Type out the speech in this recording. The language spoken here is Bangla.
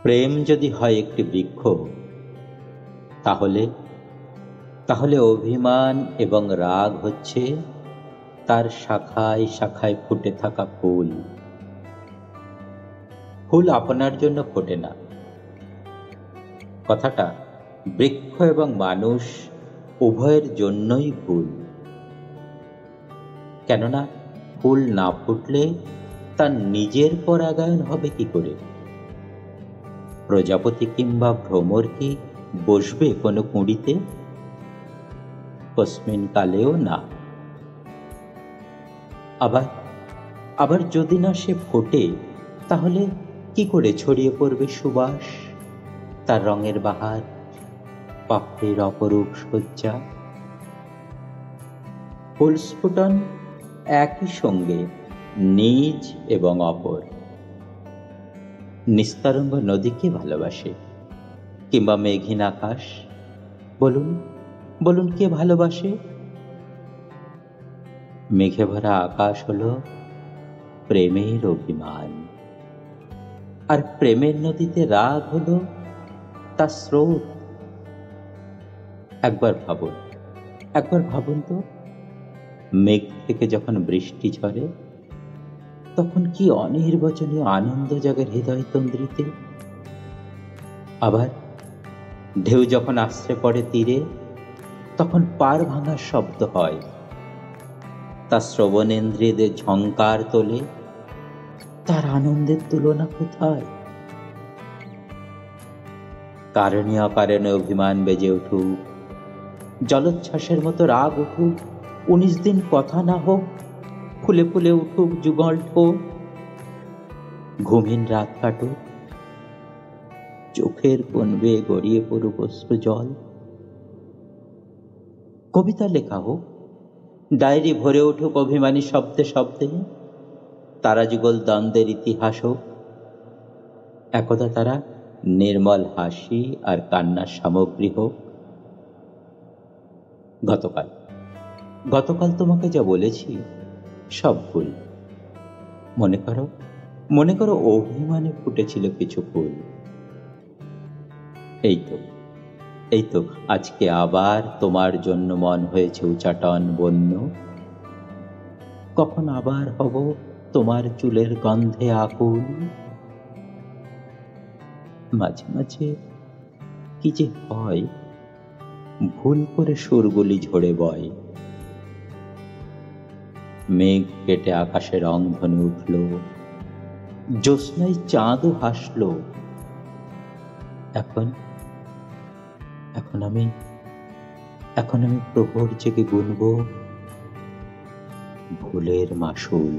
প্রেম যদি হয় একটি বৃক্ষ, তাহলে তাহলে অভিমান এবং রাগ হচ্ছে তার শাখায় শাখায় ফুটে থাকা ফুল। ফুল আপনার জন্য ফোটে না। কথাটা বৃক্ষ এবং মানুষ উভয়ের জন্যই ভুল। কেননা ফুল না ফুটলে তার নিজের পরাগায়ন হবে কি করে? প্রজাপতি কিংবা ভ্রমর কি বসবে কোনো কুঁড়িতে? কস্মিন কালেও না। আবার যদি না সে ফোটে, তাহলে কি করে ছড়িয়ে পড়বে সুবাস, তার রঙের বাহার, পাপড়ির অপরূপ সজ্জা? ফুলস্ফুটন একই সঙ্গে নিজ এবং অপর। নিস্তরঙ্গ নদীকে ভালোবাসে কিংবা মেঘহীন আকাশ? বলুন বলুন, কে ভালোবাসে? মেঘে ভরা আকাশ হলো প্রেমের অভিমান, আর প্রেমের নদীতে রাগ হলো তার স্রোত। একবার ভাবুন তো, মেঘ থেকে যখন বৃষ্টি ঝরে, তখন কি অনির্বচনীয় আনন্দ জাগে হৃদয় তন্দ্রিতে। আবার ঢেউ যখন আশ্রে পড়ে তীরে, তখন পার ভাঙার শব্দ হয়, তার শ্রবণেন্দ্রিয়দের ঝংকার তোলে। তার আনন্দের তুলনা কোথায়? কারণে অকারণে অভিমান বেজে উঠুক, জলোচ্ছ্বাসের মতো রাগ উঠুক, 19 দিন কথা না হোক, ফুলে ফুলে উঠুক যুগল ঠোক, ঘুমহীন রাত কাটুক, চোখের কোণ বেয়ে গড়িয়ে পড়ুক অশ্রু জল। কবিতা লেখা হোক, ডায়েরি ভরে উঠুক অভিমানী শব্দে শব্দে, তারা যুগল দ্বন্দ্বের ইতিহাস হোক। একদা তারা নির্মল হাসি আর কান্নার সামগ্রী হোক। গতকাল তোমাকে যা বলেছি সব ভুল। মনে করো অভিমানে ফুটেছিল কিছু ফুল। এই তো আজকে আবার তোমার জন্য মন হয়েছে উচাটন বন্য। কখন আবার হব তোমার চুলের গন্ধে আকুল। মাঝে মাঝে কি যে হয়, ভুল করে সুরগুলি ঝরে বয়। মেঘ কেটে আকাশে রংধনু উঠল, জ্যোৎস্নায় চাঁদও হাসল। এখন আমি প্রহর জেগে গুনব ভুলের মাসুল।